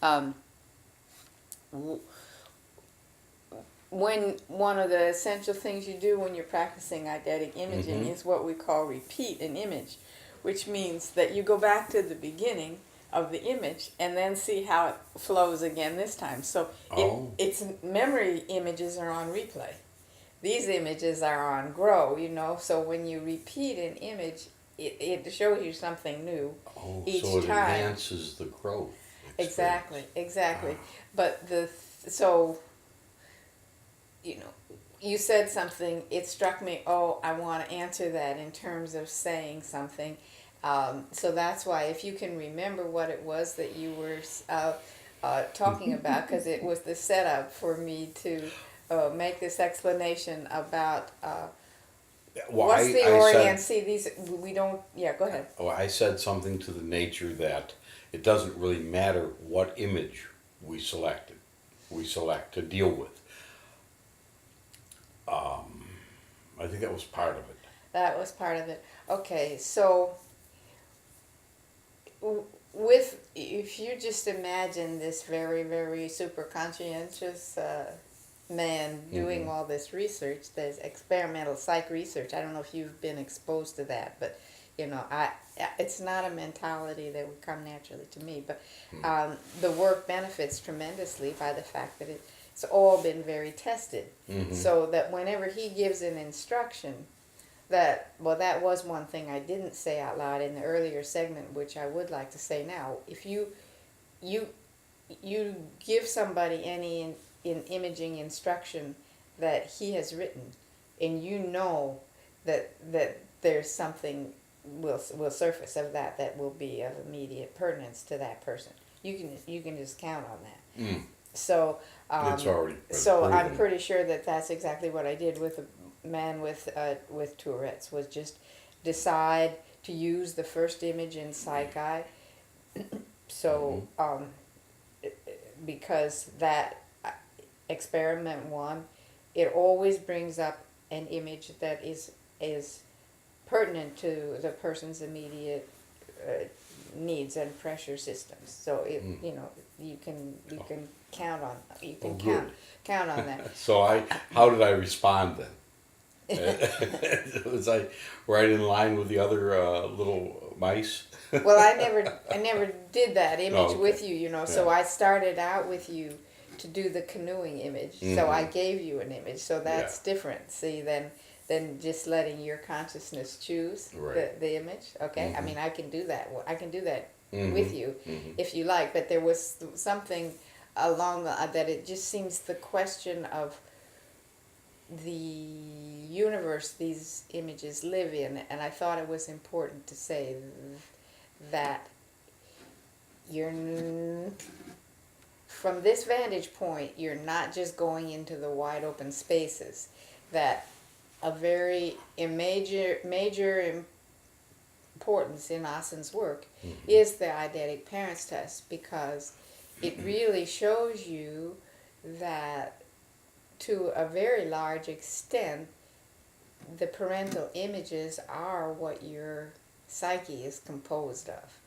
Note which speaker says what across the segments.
Speaker 1: Um, when one of the essential things you do when you're practicing eidetic imaging is what we call repeat an image, which means that you go back to the beginning of the image and then see how it flows again this time. So it's memory images are on replay. These images are on grow, so when you repeat an image, it shows you something new each
Speaker 2: so it
Speaker 1: time.
Speaker 2: enhances the growth experience.
Speaker 1: Exactly. But so you said something, it struck me, I want to answer that in terms of saying something. So that's why, if you can remember what it was that you were talking about, because it was the setup for me to make this explanation about what's the orient. See, these, we don't, yeah, go ahead.
Speaker 2: I said something to the nature that it doesn't really matter what image we select to deal with. I think that was part of it.
Speaker 1: That was part of it. Okay, so if you just imagine this very, very super conscientious man doing all this research, there's experimental psych research. I don't know if you've been exposed to that, but it's not a mentality that would come naturally to me. But the work benefits tremendously by the fact that it's all been very tested, so that whenever he gives an instruction, that was one thing I didn't say out loud in the earlier segment, which I would like to say now. If you give somebody any in imaging instruction that he has written, and that there's something will surface of that will be of immediate pertinence to that person, you can just count on that. So
Speaker 2: It's already
Speaker 1: so
Speaker 2: proven.
Speaker 1: I'm pretty sure that that's exactly what I did with a man with Tourette's, was just decide to use the first image in Psych-Eye. So because that experiment one, it always brings up an image that is pertinent to the person's immediate needs and pressure systems. So you can count on count on that.
Speaker 2: So how did I respond then? Was I right in line with the other little mice?
Speaker 1: Well, I never did that image
Speaker 2: okay.
Speaker 1: with you, So I started out with you to do the canoeing image. So I gave you an image. So that's different. See, than just letting your consciousness choose the image. Okay, I mean, I can do that. I can do that with you if you like. But there was something along that it just seems the question of the universe these images live in, and I thought it was important to say that from this vantage point, you're not just going into the wide open spaces. That a major importance in Asen's work is the eidetic parents test, because it really shows you that to a very large extent the parental images are what your psyche is composed of.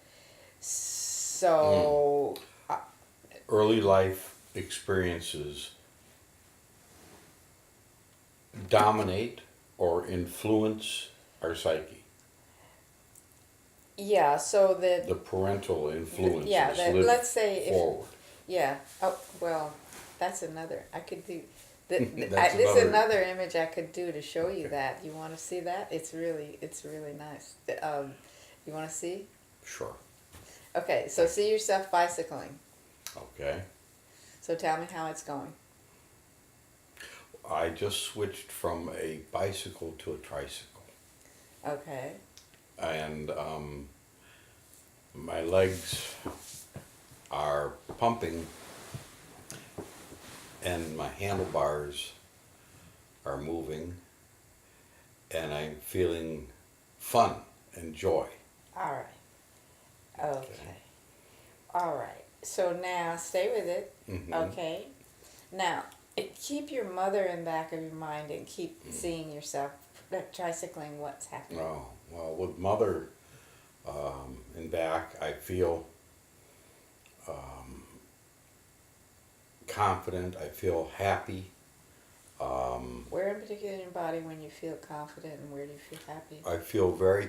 Speaker 1: So
Speaker 2: early life experiences dominate or influence our psyche.
Speaker 1: Yeah, so
Speaker 2: the parental influences
Speaker 1: let's say
Speaker 2: forward.
Speaker 1: Oh, well, that's another. I could do. This
Speaker 2: That's
Speaker 1: another image I could do to show you that. You want to see that? It's really nice. You want to see?
Speaker 2: Sure.
Speaker 1: Okay, so see yourself bicycling.
Speaker 2: Okay.
Speaker 1: So tell me how it's going.
Speaker 2: I just switched from a bicycle to a tricycle.
Speaker 1: Okay.
Speaker 2: And my legs are pumping and my handlebars are moving and I'm feeling fun and joy.
Speaker 1: All right. Okay. All right. So now stay with it. Okay. Now keep your mother in the back of your mind and keep seeing yourself tricycling. What's happening?
Speaker 2: Oh, well, with mother in back, I feel confident. I feel happy.
Speaker 1: Where in particular in your body when you feel confident, and where do you feel happy?
Speaker 2: I feel very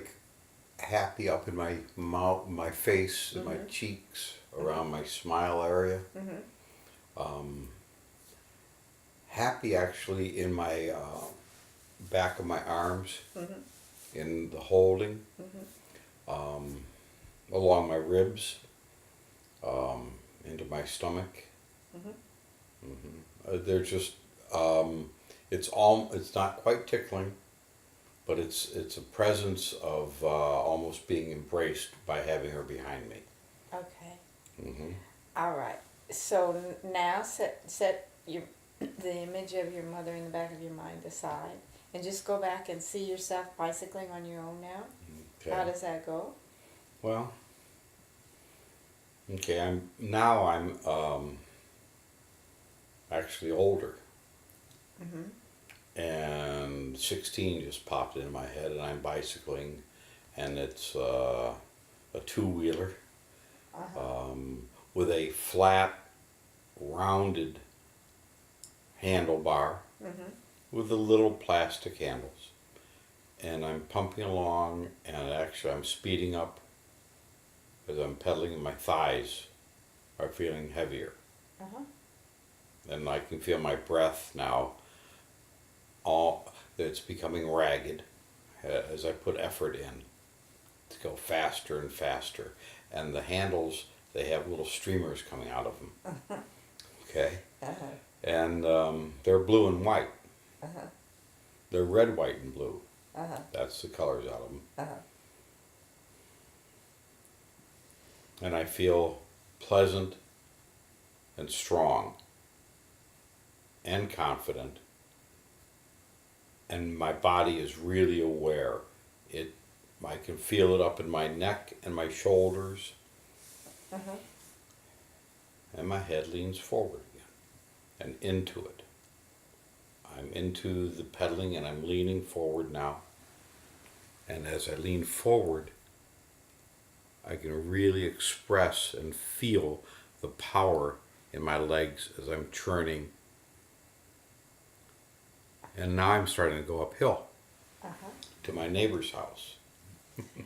Speaker 2: happy up in my mouth, my face, and my
Speaker 1: Mhm.
Speaker 2: cheeks, around my smile area.
Speaker 1: Mhm.
Speaker 2: Happy actually in my back of my arms,
Speaker 1: Mhm.
Speaker 2: in the holding,
Speaker 1: Mhm.
Speaker 2: along my ribs, into my stomach.
Speaker 1: Mhm.
Speaker 2: They're just it's not quite tickling, but it's a presence of almost being embraced by having her behind me.
Speaker 1: Okay.
Speaker 2: Hmm.
Speaker 1: All right. So now set your the image of your mother in the back of your mind aside, and just go back and see yourself bicycling on your own now.
Speaker 2: Okay.
Speaker 1: How does that go?
Speaker 2: Well, okay. I'm actually older,
Speaker 1: Mhm.
Speaker 2: and 16 just popped into my head, and I'm bicycling, and it's a two-wheeler
Speaker 1: Uh-huh.
Speaker 2: with a flat, rounded handlebar
Speaker 1: Mhm.
Speaker 2: with the little plastic handles. And I'm pumping along, and actually I'm speeding up as I'm pedaling, and my thighs are feeling heavier.
Speaker 1: Uh-huh.
Speaker 2: And I can feel my breath now, all it's becoming ragged as I put effort in to go faster and faster. And the handles, they have little streamers coming out of them. Okay?
Speaker 1: Uh-huh.
Speaker 2: And they're blue and white.
Speaker 1: Uh-huh.
Speaker 2: They're red, white, and blue.
Speaker 1: Uh-huh.
Speaker 2: That's the colors out of them.
Speaker 1: Uh-huh.
Speaker 2: And I feel pleasant and strong and confident. And my body is really aware. It, I can feel it up in my neck and my shoulders,
Speaker 1: Uh-huh.
Speaker 2: and my head leans forward again and into it. I'm into the pedaling, and I'm leaning forward now. And as I lean forward, I can really express and feel the power in my legs as I'm churning. And now I'm starting to go uphill
Speaker 1: Uh-huh.
Speaker 2: to my neighbor's house.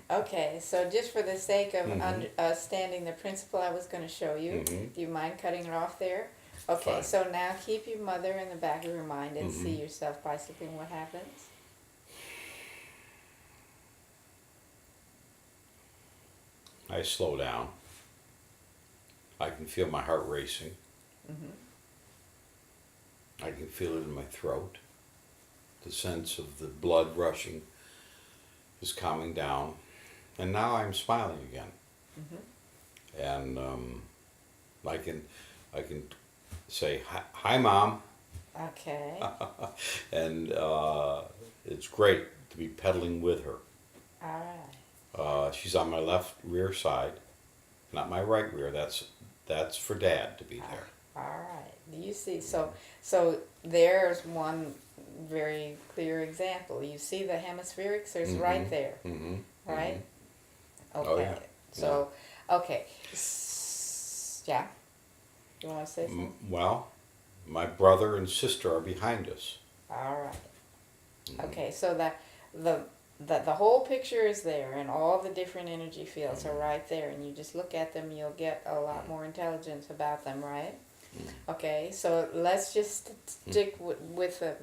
Speaker 1: Okay, so just for the sake of
Speaker 2: Mhm.
Speaker 1: understanding the principle I was going to show you,
Speaker 2: Mhm.
Speaker 1: do you mind cutting it off there? Okay,
Speaker 2: Fine.
Speaker 1: so now keep your mother in the back of your mind and see
Speaker 2: Mhm.
Speaker 1: yourself bicycling. What happens?
Speaker 2: I slow down. I can feel my heart racing.
Speaker 1: Mm-hmm.
Speaker 2: I can feel it in my throat. The sense of the blood rushing is calming down. And now I'm smiling again.
Speaker 1: Mm-hmm.
Speaker 2: And I can say, hi Mom.
Speaker 1: Okay.
Speaker 2: And it's great to be pedaling with her.
Speaker 1: All right.
Speaker 2: She's on my left rear side, not my right rear. That's for Dad to be there.
Speaker 1: All right. Do you see? So there's one very clear example. You see the hemispherics? There's right there,
Speaker 2: Mm-hmm.
Speaker 1: right? Okay.
Speaker 2: Oh, yeah.
Speaker 1: So, okay. Yeah. You want to say something?
Speaker 2: Well, my brother and sister are behind us.
Speaker 1: All right. Okay. So that the whole picture is there, and all the different energy fields are right there, and you just look at them, you'll get a lot more intelligence about them, right? Okay. So let's just stick with the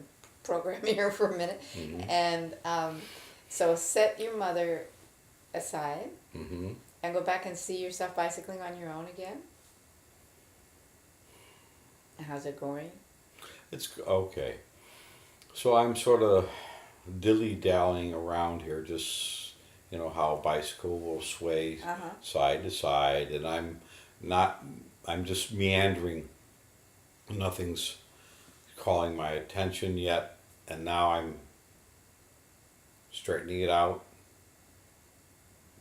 Speaker 1: program here for a minute,
Speaker 2: Mm-hmm.
Speaker 1: and so set your mother aside.
Speaker 2: Mm-hmm.
Speaker 1: And go back and see yourself bicycling on your own again. How's it going?
Speaker 2: It's okay. So I'm sort of dilly-dallying around here, just how a bicycle will sway
Speaker 1: Uh-huh.
Speaker 2: side to side, and I'm just meandering. Nothing's calling my attention yet, and now I'm straightening it out.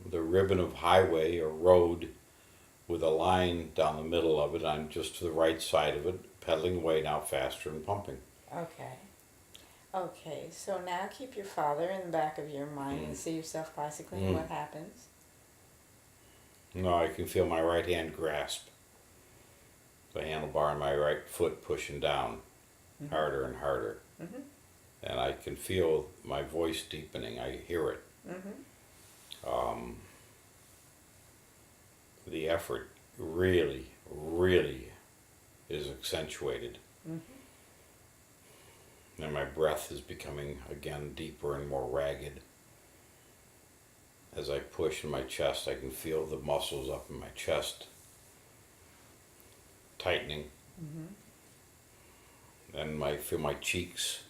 Speaker 2: The ribbon of highway or road with a line down the middle of it. I'm just to the right side of it, pedaling away now faster and pumping.
Speaker 1: Okay. Okay, so now keep your father in the back of your mind and see yourself bicycling. What happens?
Speaker 2: No, I can feel my right hand grasp the handlebar on my right foot pushing down harder and harder. And I can feel my voice deepening. I hear it. The effort really, really is accentuated. And my breath is becoming again deeper and more ragged. As I push in my chest, I can feel the muscles up in my chest tightening. And I feel my cheeks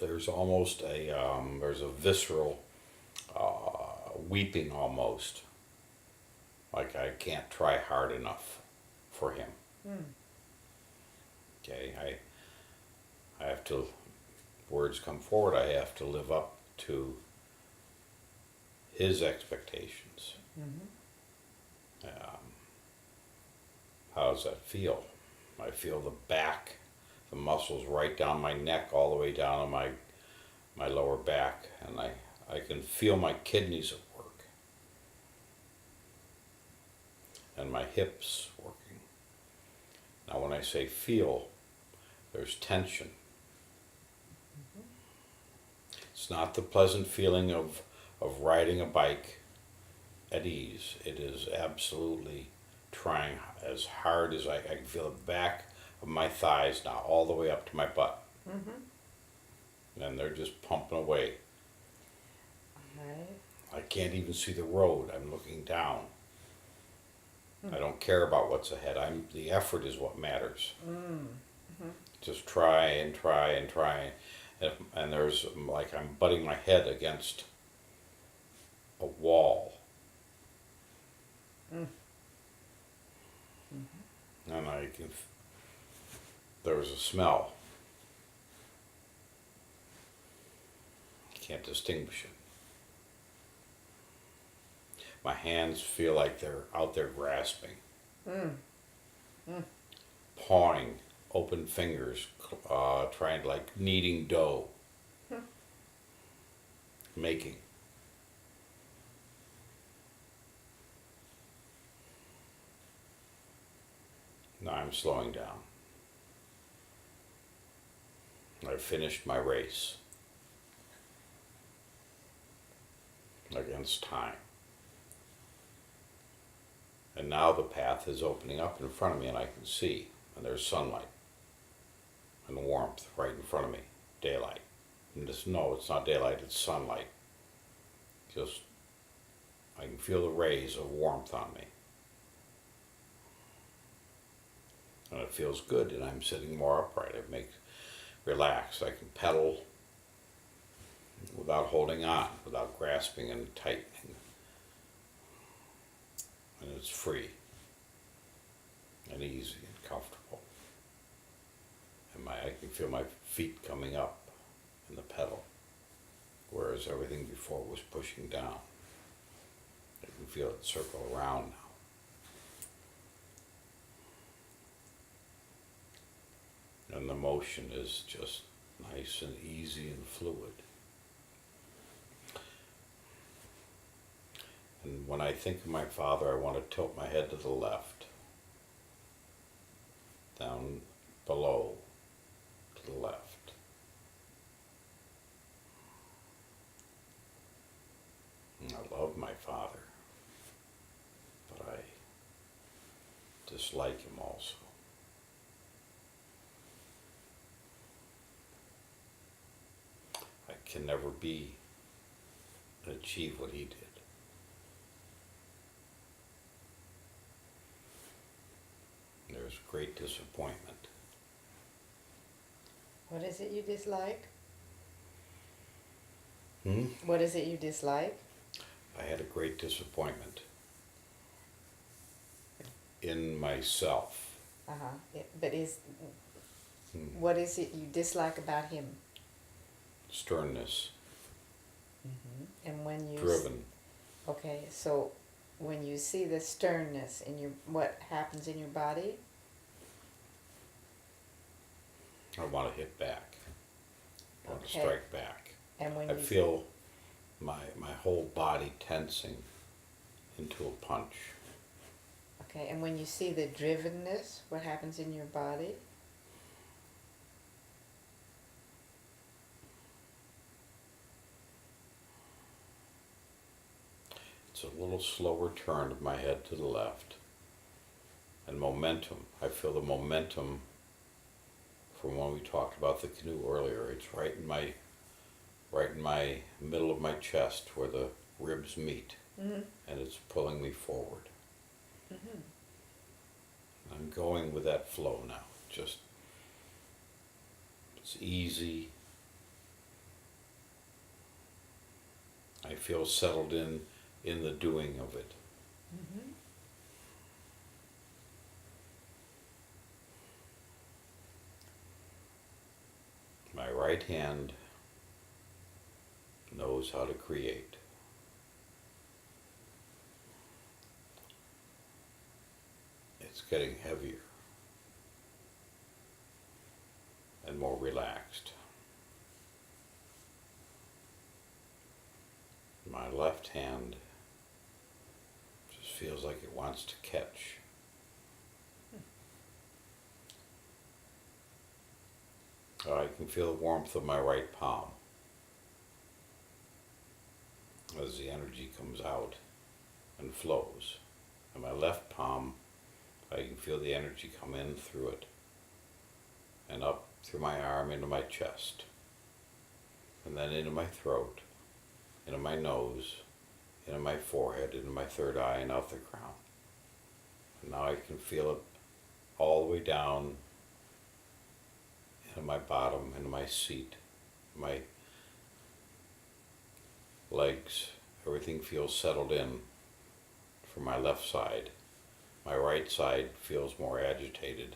Speaker 2: there's a visceral weeping almost. Like I can't try hard enough for him. Okay, I have to, words come forward, I have to live up to his expectations. How does that feel? I feel the back, the muscles right down my neck, all the way down on my lower back, and I can feel my kidneys at work. And my hips working. Now when I say feel, there's tension. It's not the pleasant feeling of riding a bike at ease. It is absolutely trying as hard as I can feel the back of my thighs now, all the way up to my butt. And they're just pumping away. I can't even see the road. I'm looking down. I don't care about what's ahead. The effort is what matters. Just try and try and try. And there's like I'm butting my head against a wall. And there's a smell. I can't distinguish it. My hands feel like they're out there grasping. Pawing, open fingers, trying like kneading dough. Making. Now I'm slowing down. I've finished my race against time. And now the path is opening up in front of me and I can see. And there's sunlight and warmth right in front of me. Daylight. And no, it's not daylight, it's sunlight. Just, I can feel the rays of warmth on me. And it feels good, and I'm sitting more upright. It makes relaxed. I can pedal without holding on, without grasping and tightening. And it's free and easy and comfortable. And I can feel my feet coming up in the pedal, whereas everything before was pushing down. I can feel it circle around now. And the motion is just nice and easy and fluid. And when I think of my father, I want to tilt my head to the left, down below, to the left. And I love my father, but I dislike him also. I can never be and achieve what he did. There's great disappointment.
Speaker 1: What is it you dislike? What is it you dislike?
Speaker 2: I had a great disappointment in myself.
Speaker 1: But what is it you dislike about him?
Speaker 2: Sternness.
Speaker 1: And when you
Speaker 2: Driven.
Speaker 1: Okay, so when you see the sternness in your, what happens in your body?
Speaker 2: I want to hit back. I want to
Speaker 1: Okay.
Speaker 2: strike back.
Speaker 1: And when
Speaker 2: I
Speaker 1: you
Speaker 2: feel my whole body tensing into a punch.
Speaker 1: Okay, and when you see the drivenness, what happens in your body?
Speaker 2: It's a little slower turn of my head to the left. And momentum. I feel the momentum from when we talked about the canoe earlier. It's right in my middle of my chest where the ribs meet.
Speaker 1: Mm-hmm.
Speaker 2: And it's pulling me forward.
Speaker 1: Mm-hmm.
Speaker 2: I'm going with that flow now. Just, it's easy. I feel settled in the doing of it.
Speaker 1: Mm-hmm.
Speaker 2: My right hand knows how to create. It's getting heavier and more relaxed. My left hand just feels like it wants to catch. I can feel the warmth of my right palm as the energy comes out and flows. And my left palm, I can feel the energy come in through it and up through my arm into my chest, and then into my throat, into my nose, into my forehead, into my third eye, and out the crown. And now I can feel it all the way down into my bottom, into my seat, my legs. Everything feels settled in for my left side. My right side feels more agitated.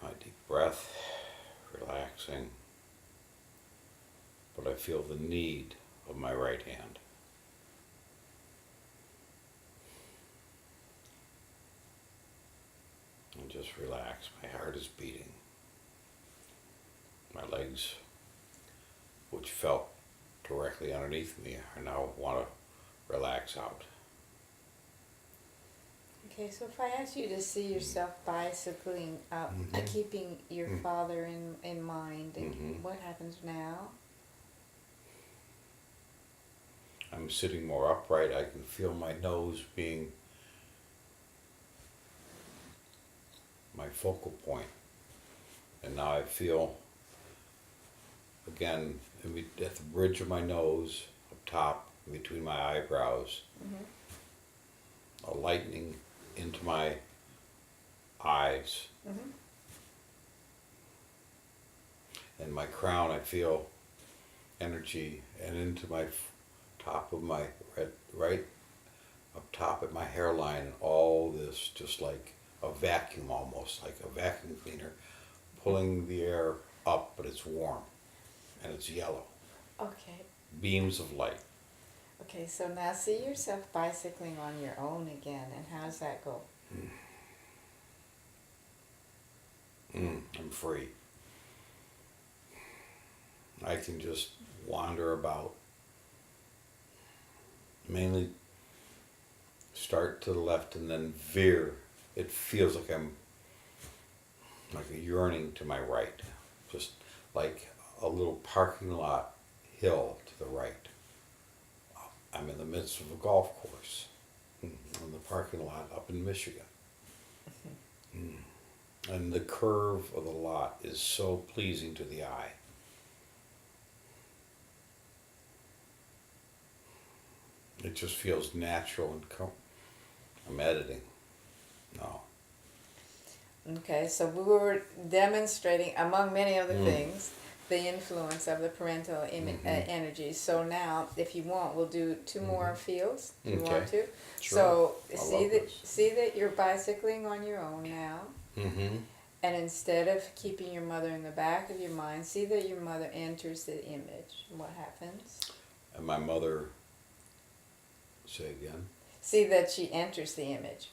Speaker 2: My deep breath, relaxing. But I feel the need of my right hand. And just relax. My heart is beating. My legs, which felt directly underneath me, I now want to relax out.
Speaker 1: Okay, so if I ask you to see yourself bicycling up, keeping your father in mind, and what happens now?
Speaker 2: I'm sitting more upright. I can feel my nose being my focal point. And now I feel, again, at the bridge of my nose, up top, in between my eyebrows, a lightening into my eyes. And my crown, I feel energy, and into my top of my right up top at my hairline, and all this just like a vacuum, almost like a vacuum cleaner pulling the air up, but it's warm and it's yellow.
Speaker 1: Okay.
Speaker 2: Beams of light.
Speaker 1: Okay, so now see yourself bicycling on your own again, and how does that go?
Speaker 2: I'm free. I can just wander about. Mainly start to the left and then veer. It feels like I'm like a yearning to my right. Just like a little parking lot hill to the right. I'm in the midst of a golf course in the parking lot up in Michigan. And the curve of the lot is so pleasing to the eye. It just feels natural and I'm editing. No.
Speaker 1: Okay, so we were demonstrating, among many other things, the influence of the parental energy. So now, if you want, we'll do two more fields. Do you want to?
Speaker 2: Sure.
Speaker 1: So
Speaker 2: I
Speaker 1: see that you're bicycling on your own now. And instead of keeping your mother in the back of your mind, see that your mother enters the image. What happens?
Speaker 2: And my mother, say again?
Speaker 1: See that she enters the image.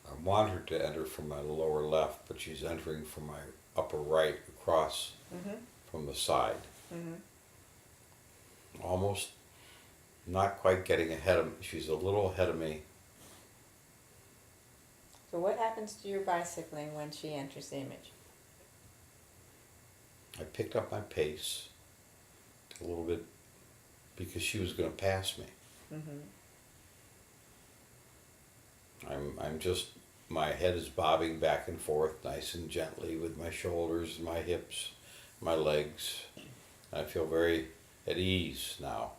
Speaker 2: I want her to enter from my lower left, but she's entering from my upper right across from the side. Almost not quite getting ahead of, she's a little ahead of me.
Speaker 1: So what happens to your bicycling when she enters the image?
Speaker 2: I picked up my pace a little bit because she was going to pass me.
Speaker 1: Mm-hmm.
Speaker 2: I'm just, my head is bobbing back and forth nice and gently with my shoulders, my hips, my legs. I feel very at ease now.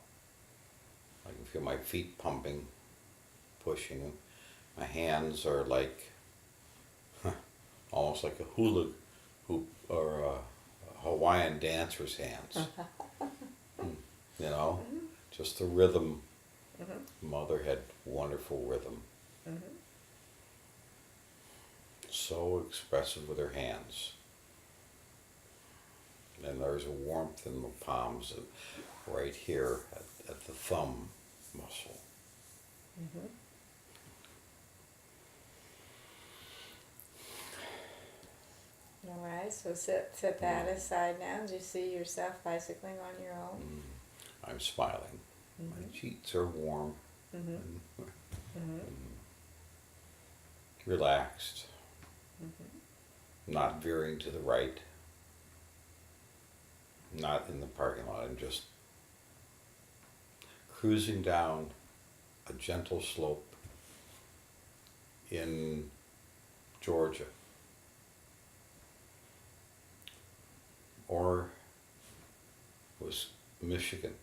Speaker 2: I can feel my feet pumping, pushing. My hands are like, almost like a hula hoop or a Hawaiian dancer's hands. You know, just the rhythm.
Speaker 1: Mm-hmm.
Speaker 2: Mother had wonderful rhythm.
Speaker 1: Mm-hmm.
Speaker 2: So expressive with her hands. And there's a warmth in the palms right here at the thumb muscle.
Speaker 1: Mm-hmm. All right, so set that aside now. Do you see yourself bicycling on your own?
Speaker 2: I'm smiling.
Speaker 1: Mm-hmm.
Speaker 2: My cheeks are warm.
Speaker 1: Mm-hmm. Mm-hmm.
Speaker 2: Relaxed.
Speaker 1: Mm-hmm.
Speaker 2: Not veering to the right. Not in the parking lot. I'm just cruising down a gentle slope in Georgia. Or was Michigan.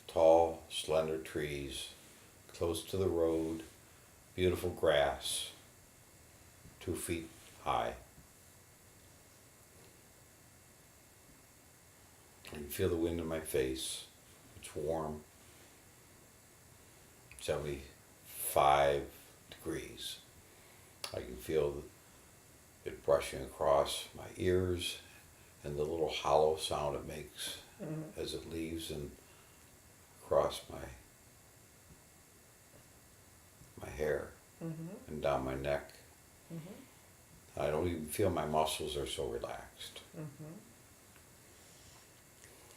Speaker 2: Tall, slender trees, close to the road, beautiful grass, 2 feet high. I can feel the wind in my face. It's warm. 75 degrees. I can feel it brushing across my ears and the little hollow sound it makes as it leaves and across my hair and down my neck.
Speaker 1: Mm-hmm.
Speaker 2: I don't even feel my muscles are so relaxed.
Speaker 1: Mm-hmm.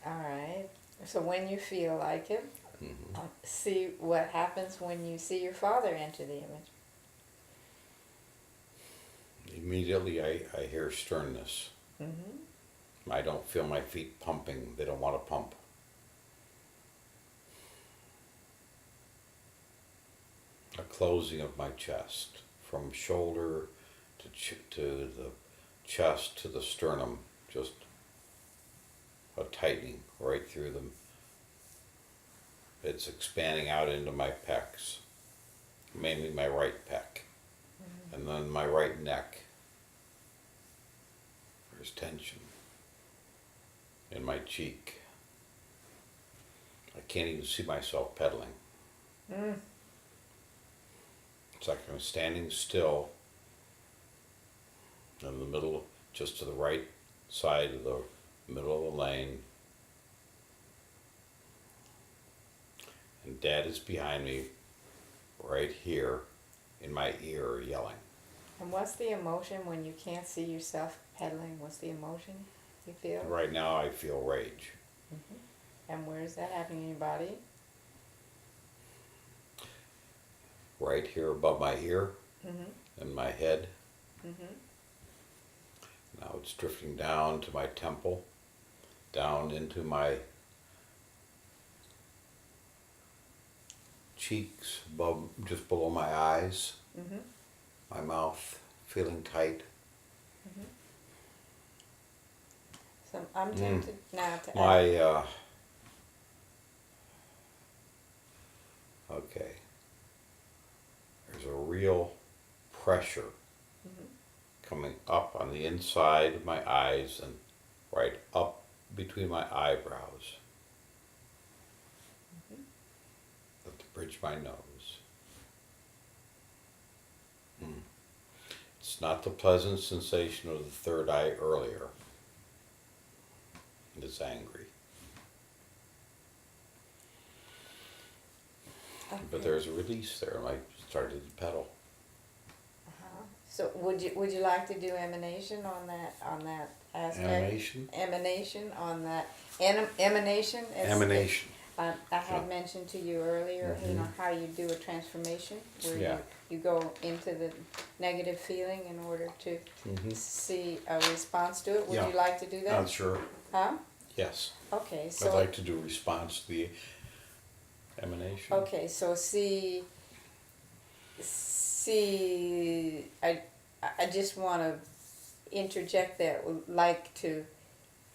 Speaker 1: All right. So when you feel like it, see what happens when you see your father enter the image.
Speaker 2: Immediately I hear sternness.
Speaker 1: Mm-hmm.
Speaker 2: I don't feel my feet pumping. They don't want to pump. A closing of my chest from shoulder to the chest to the sternum, just a tightening right through them. It's expanding out into my pecs, mainly my right pec, and then my right neck. There's tension in my cheek. I can't even see myself pedaling. It's like I'm standing still in the middle, just to the right side of the middle of the lane. And Dad is behind me, right here, in my ear, yelling.
Speaker 1: And what's the emotion when you can't see yourself pedaling? What's the emotion you feel?
Speaker 2: Right now I feel rage.
Speaker 1: And where is that happening in your body?
Speaker 2: Right here above my ear and my head. Now it's drifting down to my temple, down into my cheeks, above, just below my eyes, my mouth feeling tight.
Speaker 1: So I'm tempted now to add.
Speaker 2: My, okay, there's a real pressure coming up on the inside of my eyes and right up between my eyebrows. At the bridge of my nose. It's not the pleasant sensation of the third eye earlier. It's angry.
Speaker 1: Okay.
Speaker 2: But there's a release there, and I started to pedal.
Speaker 1: So would you like to do emanation on that aspect?
Speaker 2: Animation?
Speaker 1: Emanation on that emanation.
Speaker 2: Emanation.
Speaker 1: I had mentioned to you earlier, you know, how you do a transformation, where
Speaker 2: Yeah.
Speaker 1: you go into the negative feeling in order to see a response to it. Would
Speaker 2: Yeah.
Speaker 1: you like to do that?
Speaker 2: Sure.
Speaker 1: Huh?
Speaker 2: Yes.
Speaker 1: Okay,
Speaker 2: I'd
Speaker 1: so
Speaker 2: like to do response to the emanation.
Speaker 1: okay, so I just want to interject that, would like to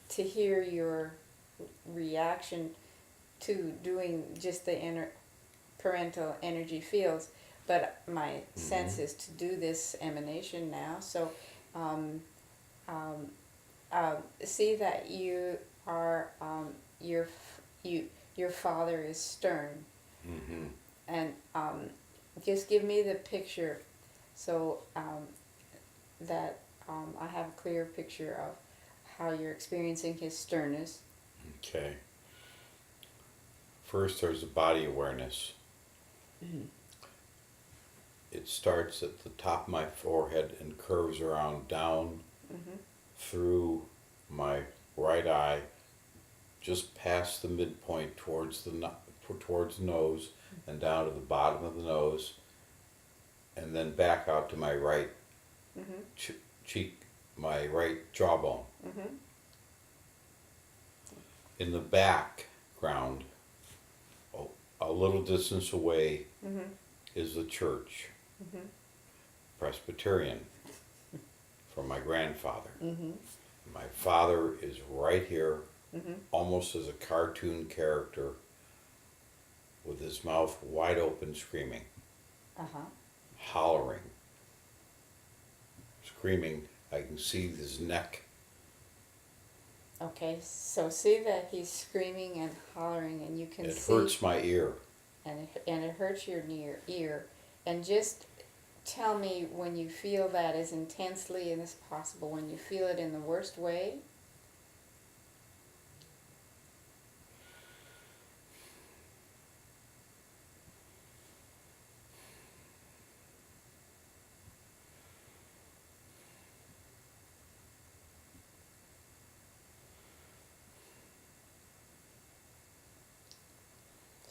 Speaker 1: hear your reaction to doing just the inner parental energy fields, but my sense is to do this emanation now. So um, see that you are your father is stern, and just give me the picture, so that I have a clear picture of how you're experiencing his sternness.
Speaker 2: Okay. First, there's the body awareness. It starts at the top of my forehead and curves around down through my right eye, just past the midpoint towards the nose, and down to the bottom of the nose, and then back out to my right cheek, my right jawbone. In the background, a little distance away, is the church, Presbyterian, from my grandfather. My father is right here, almost as a cartoon character, with his mouth wide open, screaming, hollering, screaming. I can see his neck.
Speaker 1: Okay, so see that he's screaming and hollering, and you can
Speaker 2: It
Speaker 1: see.
Speaker 2: hurts my ear.
Speaker 1: And it hurts your near ear. And just tell me when you feel that as intensely as possible, when you feel it in the worst way.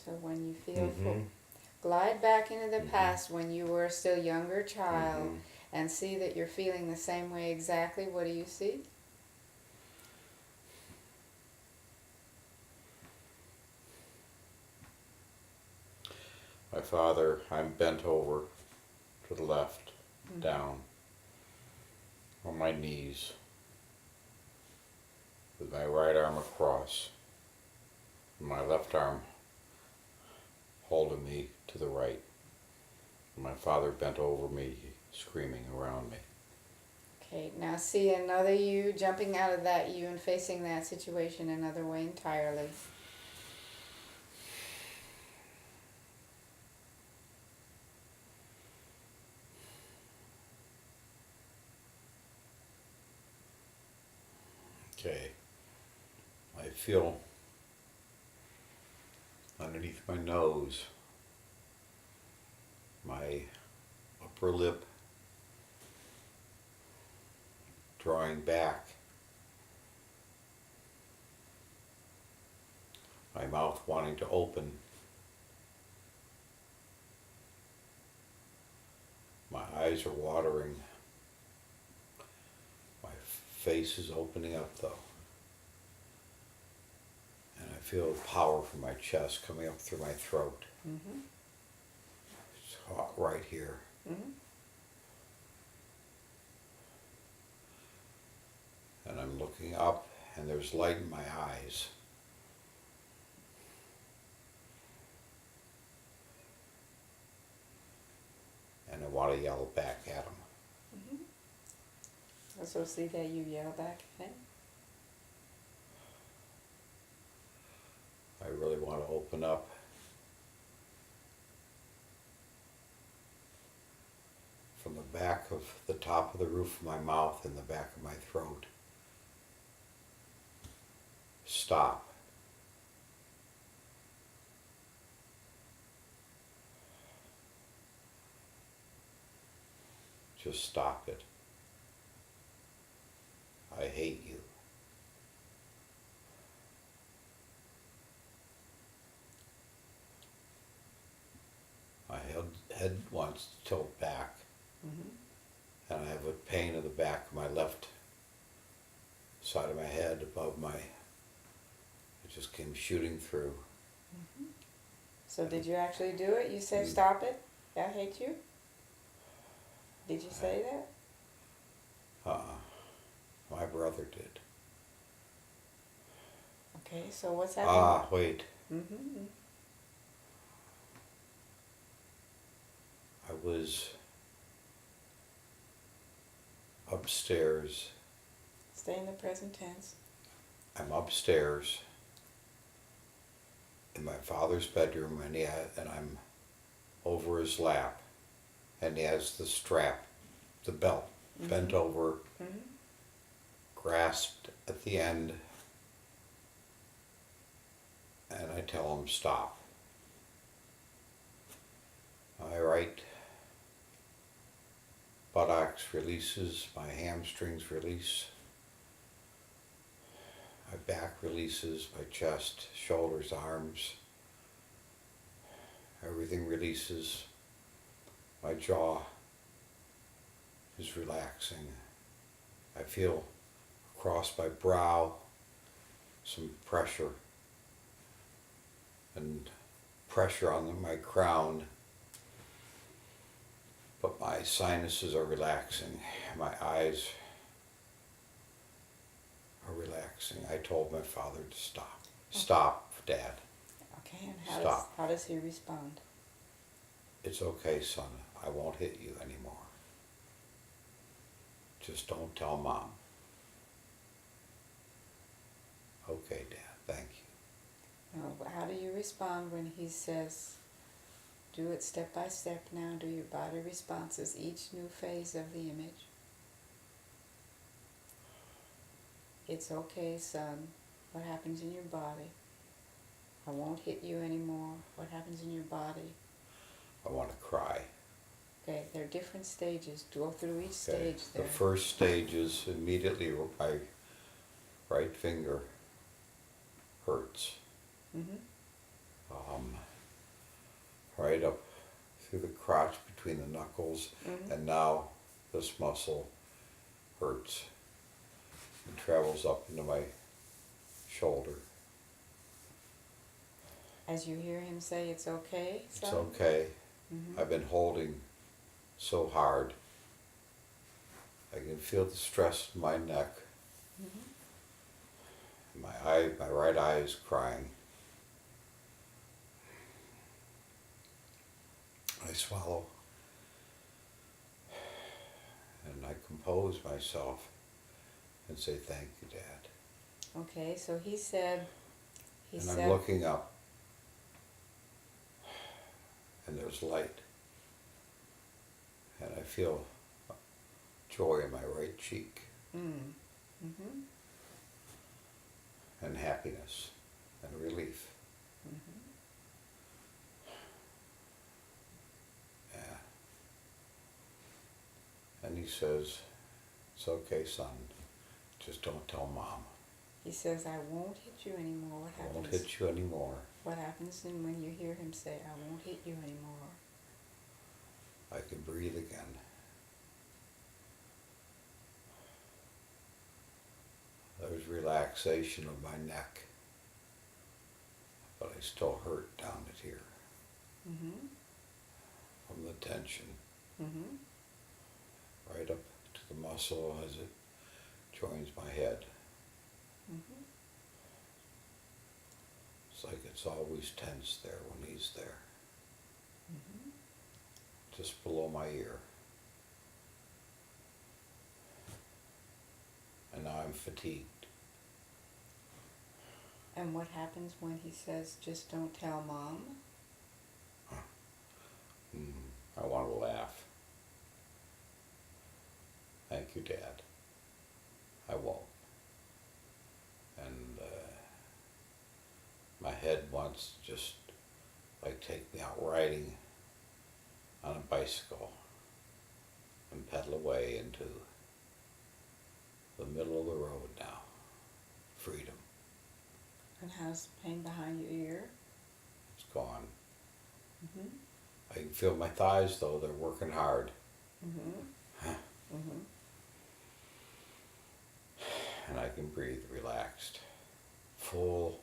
Speaker 1: So when you feel full, glide back into the past when you were still younger child, and see that you're feeling the same way exactly. What do you see?
Speaker 2: My father, I'm bent over to the left, down, on my knees, with my right arm across, and my left arm holding me to the right. And my father bent over me, screaming around me.
Speaker 1: Okay, now see another you jumping out of that you and facing that situation another way entirely.
Speaker 2: Okay. I feel underneath my nose, my upper lip drawing back, my mouth wanting to open, my eyes are watering, my face is opening up though, and I feel power from my chest coming up through my throat. It's hot right here. And I'm looking up, and there's light in my eyes. And I want to yell back at him.
Speaker 1: Also see that you yell back at him.
Speaker 2: I really want to open up. From the back of the top of the roof of my mouth and the back of my throat. Stop. Just stop it. I hate you. head wants to tilt back, and I have a pain in the back of my left side of my head above my, it just came shooting through.
Speaker 1: So did you actually do it? You said stop it? I hate you? Did you say that?
Speaker 2: My brother did.
Speaker 1: Okay, so what's happening?
Speaker 2: Wait.
Speaker 1: Mm-hmm.
Speaker 2: I was upstairs.
Speaker 1: Stay in the present tense.
Speaker 2: I'm upstairs in my father's bedroom, and I'm over his lap, and he has the strap, the belt, bent over, grasped at the end, and I tell him stop. My right buttocks releases, my hamstrings release, my back releases, my chest, shoulders, arms, everything releases. My jaw is relaxing. I feel across my brow some pressure and pressure on my crown, but my sinuses are relaxing. My eyes are relaxing. I told my father to stop. Stop, Dad.
Speaker 1: Okay, and
Speaker 2: Stop.
Speaker 1: how does he respond?
Speaker 2: It's okay, son. I won't hit you anymore. Just don't tell Mom. Okay, Dad. Thank you.
Speaker 1: Now, how do you respond when he says, do it step by step now, do your body responses, each new phase of the image? It's okay, son. What happens in your body? I won't hit you anymore. What happens in your body?
Speaker 2: I want to cry.
Speaker 1: Okay, there are different stages. Go through each
Speaker 2: Okay.
Speaker 1: stage
Speaker 2: The
Speaker 1: there.
Speaker 2: first stage is immediately my right finger hurts.
Speaker 1: Mm-hmm.
Speaker 2: Right up through the crotch between the knuckles, and now this muscle hurts. It travels up into my shoulder.
Speaker 1: As you hear him say, it's okay, son?
Speaker 2: It's okay. I've been holding so hard. I can feel the stress in my neck. My right eye is crying. I swallow. And I compose myself and say, thank you, Dad.
Speaker 1: Okay, so he said,
Speaker 2: I'm looking up, and there's light. And I feel joy in my right cheek, and happiness and relief. Yeah. And he says, it's okay, son. Just don't tell Mom.
Speaker 1: He says, I won't hit you anymore. What
Speaker 2: I
Speaker 1: happens?
Speaker 2: won't hit you anymore.
Speaker 1: What happens when you hear him say, I won't hit you anymore?
Speaker 2: I can breathe again. There's relaxation of my neck, but I still hurt down at here from the tension. Right up to the muscle as it joins my head. It's like it's always tense there when he's there. Just below my ear. And now I'm fatigued.
Speaker 1: And what happens when he says, just don't tell Mom?
Speaker 2: I want to laugh. Thank you, Dad. I won't. And my head wants to just like take me out riding on a bicycle and pedal away into the middle of the road now. Freedom.
Speaker 1: And how's the pain behind your ear?
Speaker 2: It's gone. I can feel my thighs though, they're working hard. And I can breathe relaxed. Full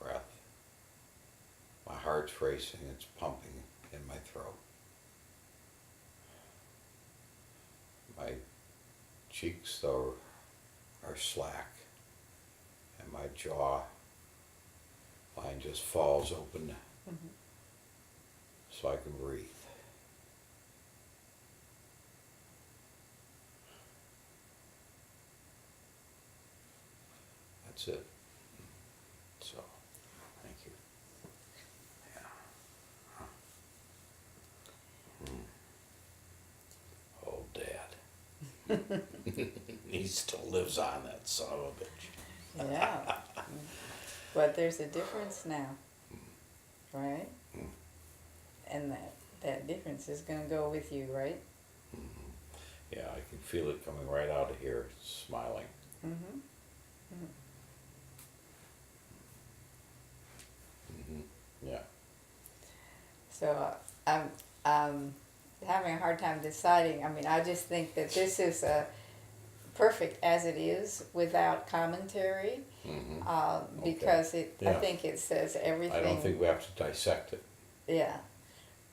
Speaker 2: breath. My heart's racing, it's pumping in my throat. My cheeks though are slack, and my jaw line just falls open so I can breathe. That's it. So, thank you. Yeah. Old Dad. He still lives on, that son of a bitch.
Speaker 1: Yeah. But there's a difference now, right? And that difference is going to go with you, right?
Speaker 2: Yeah, I can feel it coming right out of here, smiling. Yeah.
Speaker 1: So I'm having a hard time deciding. I mean, I just think that this is perfect as it is without commentary, because I
Speaker 2: Yeah.
Speaker 1: think it says everything.
Speaker 2: I don't think we have to dissect it.
Speaker 1: Yeah.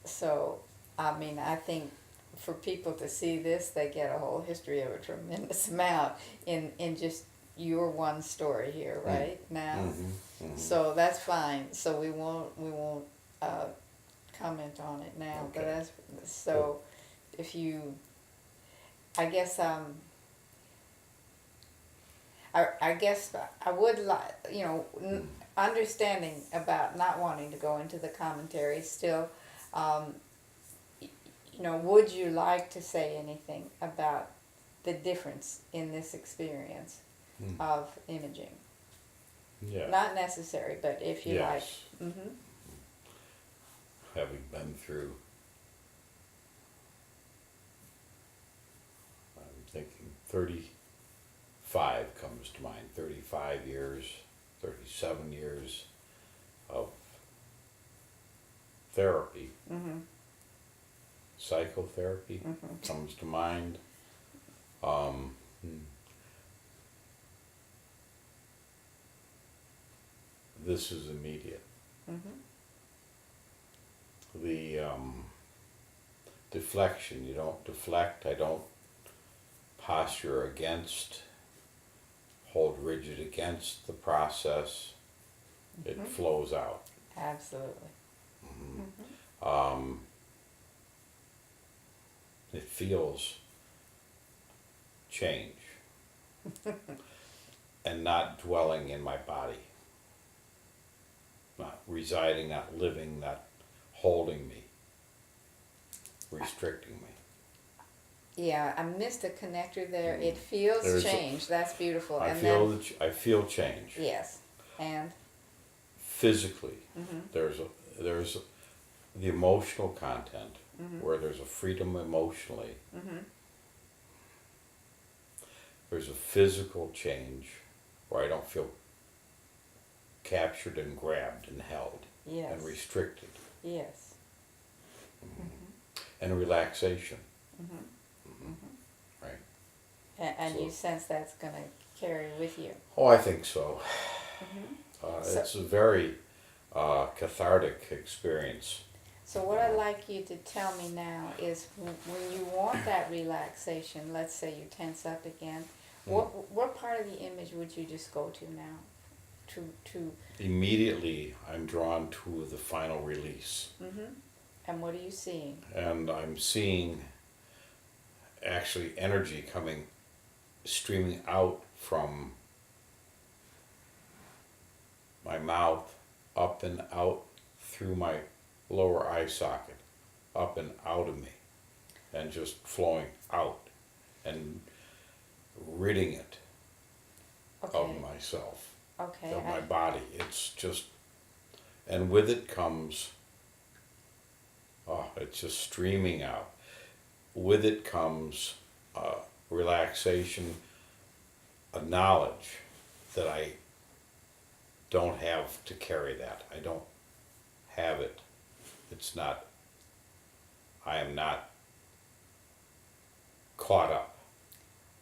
Speaker 1: So, I mean, I think for people to see this, they get a whole history of a tremendous amount in just your one story here, right now. So that's fine. So we won't comment on it now. But
Speaker 2: Okay.
Speaker 1: that's so. If you, I guess I guess I would like, understanding about not wanting to go into the commentary still. Would you like to say anything about the difference in this experience of imaging?
Speaker 2: Yeah.
Speaker 1: Not necessary, but if you
Speaker 2: Yes.
Speaker 1: like.
Speaker 2: Having been through, I'm thinking 35 comes to mind. 35 years, 37 years of therapy. Psychotherapy comes to mind. This is immediate. The deflection, you don't deflect, I don't posture against, hold rigid against the process. It flows out.
Speaker 1: Absolutely.
Speaker 2: It feels change and not dwelling in my body, not residing, not living, not holding me, restricting me.
Speaker 1: Yeah, I missed a connector there. It feels
Speaker 2: There's
Speaker 1: change. That's beautiful.
Speaker 2: I
Speaker 1: And
Speaker 2: feel
Speaker 1: then,
Speaker 2: I feel change.
Speaker 1: yes, and
Speaker 2: Physically, there's the emotional content where there's a freedom emotionally. There's a physical change where I don't feel captured and grabbed and held
Speaker 1: yes,
Speaker 2: and restricted,
Speaker 1: yes,
Speaker 2: and relaxation. Right.
Speaker 1: and
Speaker 2: So-
Speaker 1: you sense that's going to carry with you.
Speaker 2: Oh, I think so. It's a very cathartic experience.
Speaker 1: So what I'd like you to tell me now is when you want that relaxation, let's say you tense up again, what part of the image would you just go to now? To
Speaker 2: Immediately, I'm drawn to the final release.
Speaker 1: and what are you seeing?
Speaker 2: And I'm seeing actually energy streaming out from my mouth, up and out through my lower eye socket, up and out of me, and just flowing out and ridding it
Speaker 1: Okay.
Speaker 2: of myself,
Speaker 1: Okay.
Speaker 2: of my body. It's just, and with it comes, it's just streaming out. With it comes relaxation, a knowledge that I don't have to carry that. I don't have it. It's not I am not caught up.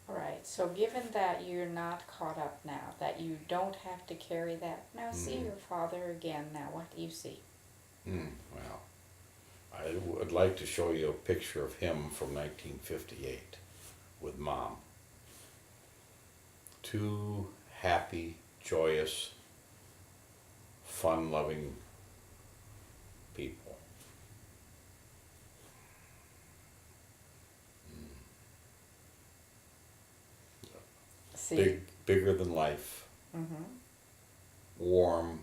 Speaker 1: All right. So given that you're not caught up now, that you don't have to carry that, now see your father again. Now, what do you see?
Speaker 2: Well, I would like to show you a picture of him from 1958 with Mom. Two happy, joyous, fun-loving people.
Speaker 1: See.
Speaker 2: Bigger than life,
Speaker 1: Mm-hmm.
Speaker 2: warm,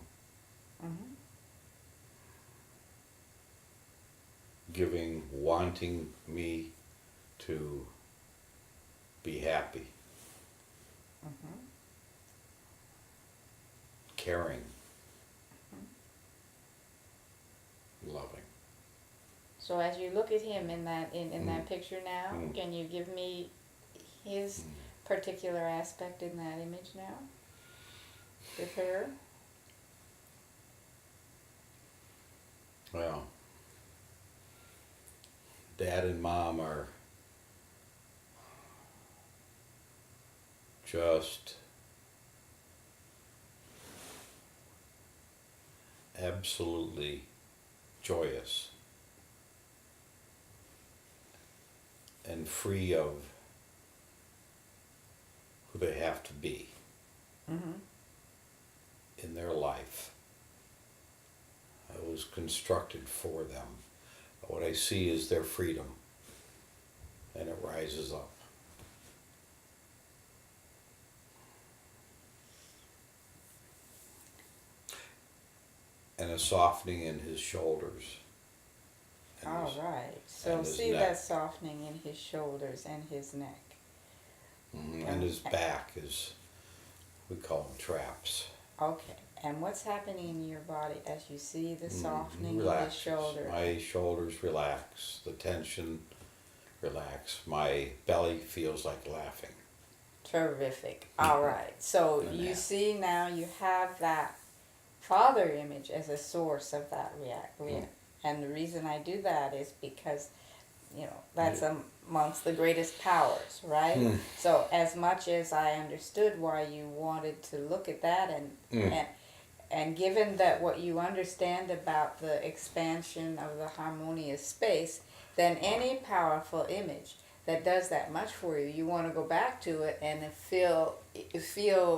Speaker 1: Mm-hmm.
Speaker 2: giving, wanting me to be happy,
Speaker 1: Mm-hmm.
Speaker 2: caring, loving.
Speaker 1: So as you look at him in that that picture now,
Speaker 2: Mm.
Speaker 1: can you give me his particular aspect in that image now? With her?
Speaker 2: Well, Dad and Mom are just absolutely joyous and free of who they have to be
Speaker 1: Mm-hmm.
Speaker 2: in their life. It was constructed for them. What I see is their freedom, and it rises up. And a softening in his shoulders. And
Speaker 1: All
Speaker 2: his-
Speaker 1: right. So
Speaker 2: and his
Speaker 1: see
Speaker 2: neck.
Speaker 1: that softening in his shoulders and his neck.
Speaker 2: And his back is, we call them traps.
Speaker 1: Okay. And what's happening in your body as you see the softening in his
Speaker 2: Relaxes.
Speaker 1: shoulder?
Speaker 2: My shoulders relax. The tension relax. My belly feels like laughing.
Speaker 1: Terrific. All right. So
Speaker 2: And
Speaker 1: you
Speaker 2: that.
Speaker 1: see now you have that father image as a source of that react. And the reason I do that is because, that's amongst the greatest powers, right? So as much as I understood why you wanted to look at that and given that what you understand about the expansion of the harmonious space, then any powerful image that does that much for you, you want to go back to it and feel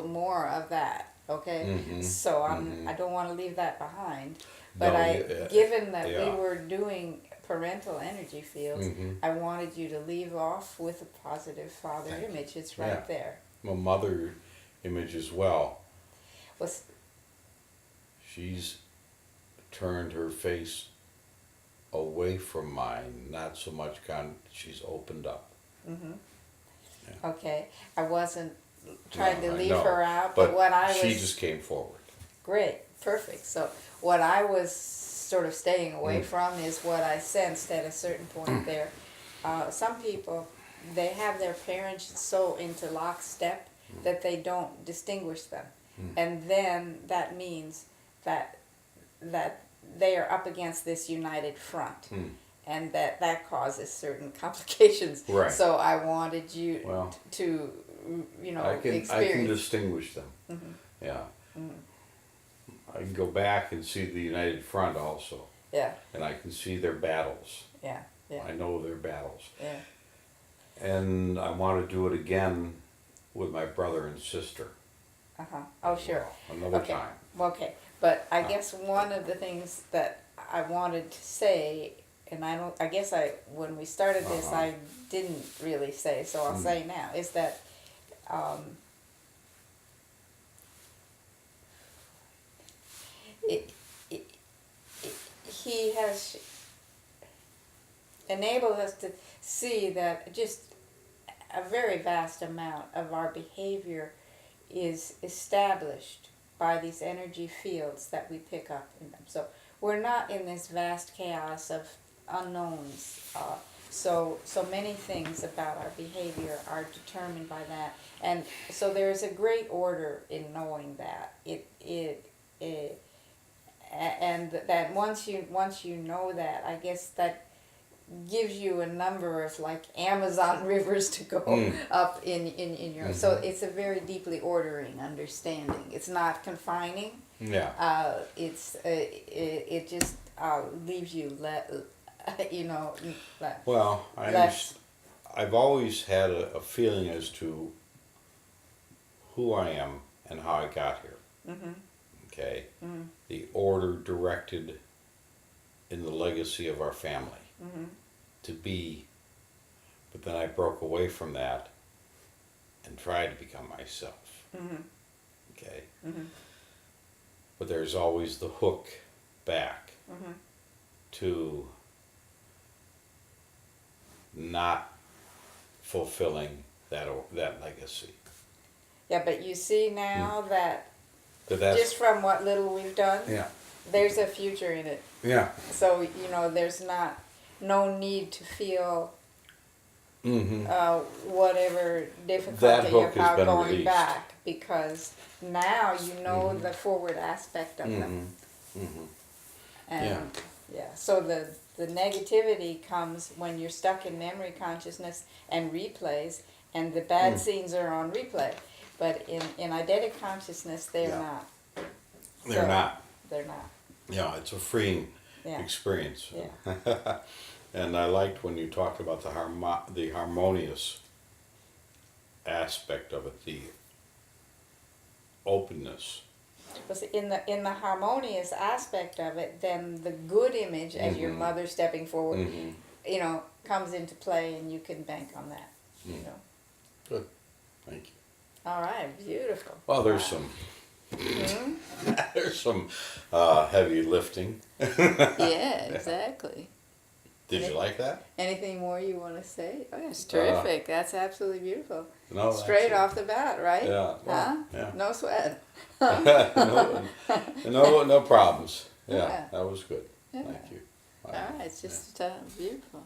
Speaker 1: more of that. Okay, so I don't want to leave that behind. But
Speaker 2: No,
Speaker 1: given that we
Speaker 2: yeah.
Speaker 1: were doing parental energy fields, I wanted you to leave off with a positive father image. It's right
Speaker 2: Yeah.
Speaker 1: there.
Speaker 2: My mother image as well.
Speaker 1: Was
Speaker 2: She's turned her face away from mine, not so much she's opened up.
Speaker 1: okay. I wasn't trying
Speaker 2: No,
Speaker 1: to
Speaker 2: I
Speaker 1: leave
Speaker 2: know,
Speaker 1: her out, but what I was
Speaker 2: she just came forward.
Speaker 1: great, perfect. So what I was sort of staying away from is what I sensed at a certain point there. Some people, they have their parents so into lockstep that they don't distinguish them, and then that means that they are up against this united front. And that causes certain complications.
Speaker 2: Right.
Speaker 1: So I wanted you
Speaker 2: Well,
Speaker 1: to,
Speaker 2: I can
Speaker 1: experience.
Speaker 2: distinguish them. Yeah. I can go back and see the United Front also,
Speaker 1: Yeah,
Speaker 2: and I can see their battles.
Speaker 1: yeah, yeah,
Speaker 2: I know their battles,
Speaker 1: yeah.
Speaker 2: and I want to do it again with my brother and sister.
Speaker 1: Oh, sure.
Speaker 2: Another
Speaker 1: Okay.
Speaker 2: time.
Speaker 1: Okay, but I guess one of the things that I wanted to say, and I guess when we started this, I didn't really say, so I'll say now, is that he has enabled us to see that just a very vast amount of our behavior is established by these energy fields that we pick up in them. So we're not in this vast chaos of unknowns. So many things about our behavior are determined by that, and so there's a great order in knowing that and that once you know that, I guess that gives you a number of like Amazon rivers to go up in your. So it's a very deeply ordering understanding. It's not confining.
Speaker 2: Yeah.
Speaker 1: It just leaves you
Speaker 2: Well, I've always had a feeling as to who I am and how I got here. Okay? The order directed in the legacy of our family to be, but then I broke away from that and tried to become myself. Okay? But there's always the hook back to not fulfilling that legacy.
Speaker 1: Yeah, but you see now that
Speaker 2: But that's,
Speaker 1: just from what little we've done,
Speaker 2: yeah.
Speaker 1: there's a future in it.
Speaker 2: Yeah.
Speaker 1: So there's no need to feel whatever difficulty
Speaker 2: hook has
Speaker 1: about
Speaker 2: been
Speaker 1: going
Speaker 2: released.
Speaker 1: back, because now you know the forward aspect of them. And so the negativity comes when you're stuck in memory consciousness and replays, and the bad scenes are on replay. But in eidetic consciousness, they're not.
Speaker 2: They're not.
Speaker 1: They're not.
Speaker 2: Yeah, it's a freeing experience. Yeah. And I liked when you talked about the harmonious aspect of it, the openness.
Speaker 1: Because in the harmonious aspect of it, then the good image as your mother stepping forward, comes into play, and you can bank on that.
Speaker 2: Good. Thank you.
Speaker 1: All right, beautiful.
Speaker 2: Well, there's some there's some heavy lifting.
Speaker 1: Yeah, exactly.
Speaker 2: Did you like that?
Speaker 1: Anything more you want to say? Oh, it's terrific. That's absolutely beautiful.
Speaker 2: No,
Speaker 1: Straight off the bat, right?
Speaker 2: Yeah.
Speaker 1: Huh?
Speaker 2: Yeah.
Speaker 1: No sweat.
Speaker 2: no problems. Yeah,
Speaker 1: Yeah.
Speaker 2: that was good.
Speaker 1: Yeah.
Speaker 2: Thank you.
Speaker 1: All right, it's just beautiful.